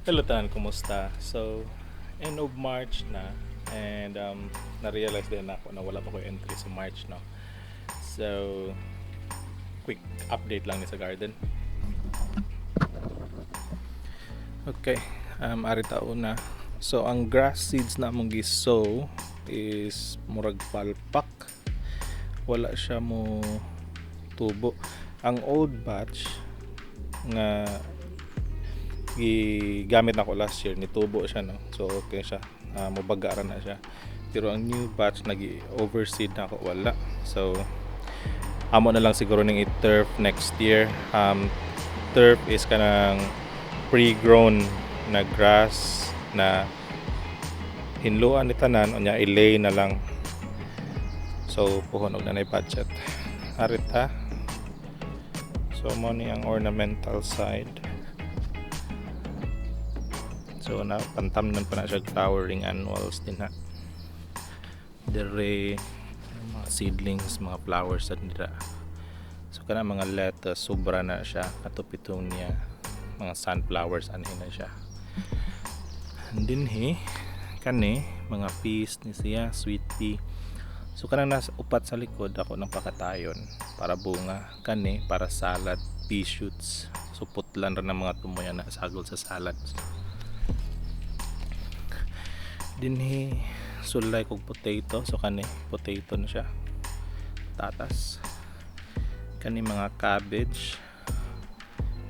Hello Tan, kumusta? So, end of March na and na-realize din ako na wala pa ko entry sa March, no? So, quick update lang ni sa garden. Okay, ari una. So, ang grass seeds na mong gisow is murag palpak. Wala siya mo tubo. Ang old batch nga gigamit na ko last year ni tubo siya, no, so okay siya, mabagaran na siya. Pero ang new batch nagi overseed na ako, wala. So amo na lang siguro ning i-turf next year. Turf is kanang pre-grown na grass na hinluan ni tanan unya ilay na lang. So puhon og nanay budget harita. So mo ni ang ornamental side. So na pantamnan pa na siya flowering annuals din ha. Dere mga seedlings, mga flowers sa nila. So kana mga lettuce sobra na siya, katupitong niya. Mga sunflowers anhin na siya. And din kani mga peas ni siya, sweet pea. So kanang nasa upat sa likod ako ng pakatayon para bunga, kani para salad, pea shoots. So putlan rin ng mga tumoy na sagol sa salad. Dinhi sulay kog potato, so kani potato na siya, tatas. Kani mga cabbage,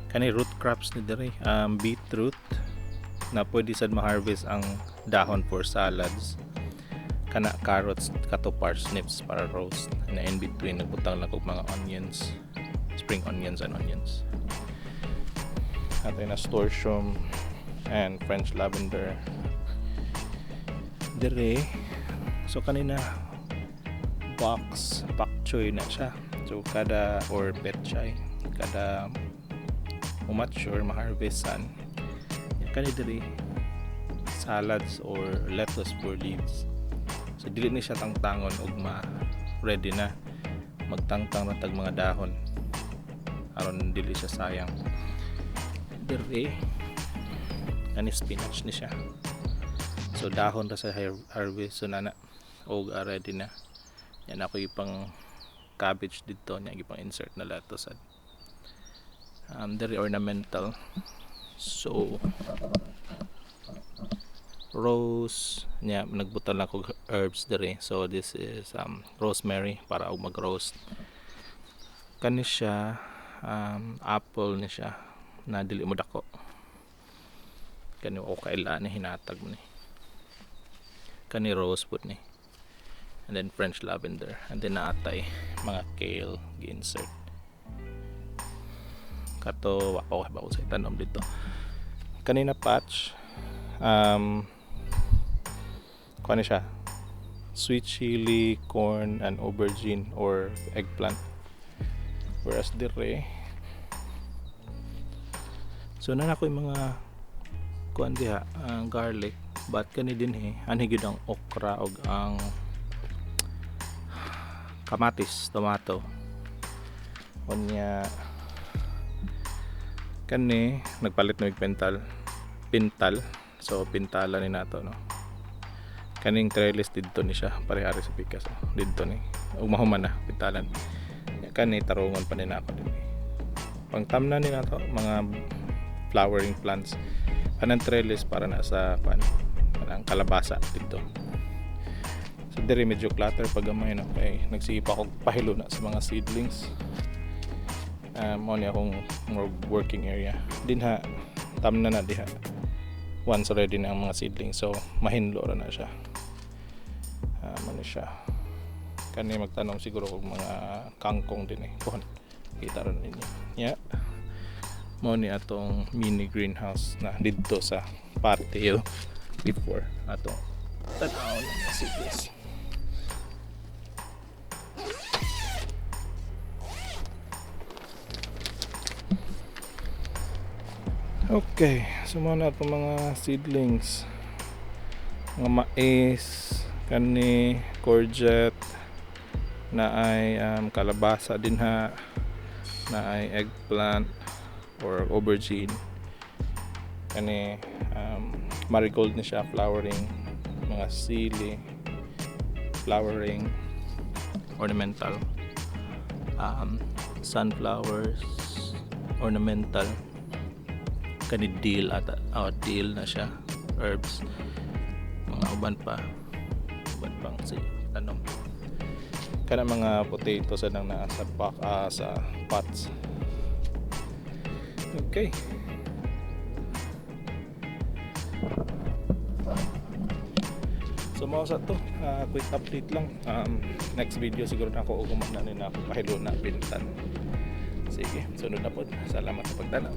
kani root crops ni diri, beetroot na pwede sad ma-harvest ang dahon for salads. Kana carrots kato parsnips para roast, na in between nagbutang lang kog mga onions, spring onions and onions. Ato na nasturtium and French lavender dire. So kanina box pak choy na siya, so kada or petchay kada umature ma-harvestan kani dire salads or lettuce for leaves. So dili ni siya tangtangon ug ready na magtangtang na tag mga dahon aron dili siya sayang. Dire kani spinach ni siya, so dahon ra sa harvest, so nana og ready na yan. Ako ipang cabbage dito nya ipang insert na lettuce at very ornamental. So rose nya nagbutan lang ko herbs dire. So this is rosemary para og mag roast. Kani siya apple ni siya na dili mo dako, kani o kaila ni hinatag ni, kani rose put ni, and then French lavender, and then naatay mga kale gi-insert. Kato wako ba ko sa tanom dito. Kanina patch kuan siya, sweet chili, corn and aubergine or eggplant. Whereas dire so na ako yung mga kuan diha, garlic, but kani din ani gid ang okra og ang kamatis, tomato. Unya kani nagpalit na pintal, so pintala ni nato, no. Kaning trellis didto ni siya parehari sa pikas, didto ni ug mahuman na pintalan. Kani tarungon pa ni nako din. Pangtamnan ni nato mga flowering plants, kanang trellis para na sa kanang kalabasa dito. So diri medyo clutter pag gamay na kay nagsipa ko pahilo na sa mga seedlings. Mo ni akong more working area dinha, tamna na diha once ready na ang mga seedlings, so mahinlo ra na siya. Ano siya, kani magtanong siguro kung mga kangkong din kuhan kita ron ninyo yeah. Mo ni atong mini greenhouse na dito sa patio before atong tanaw na seedlings. Okay, so muna itong mga seedlings, mga mais, kani courgette, na ay kalabasa din na ay eggplant or aubergine, kani marigold ni siya flowering, mga sili flowering, ornamental, sunflowers ornamental, kani dill ata, dill na siya, herbs, mga uban pang tanom, kana mga potatoes anang nasa sa pots. Okay. So mao sa to, quick update lang. Next video siguro na ako ugumanan na ako kahilo na pintan. Sige, sunod na po. Salamat sa pagtanaw.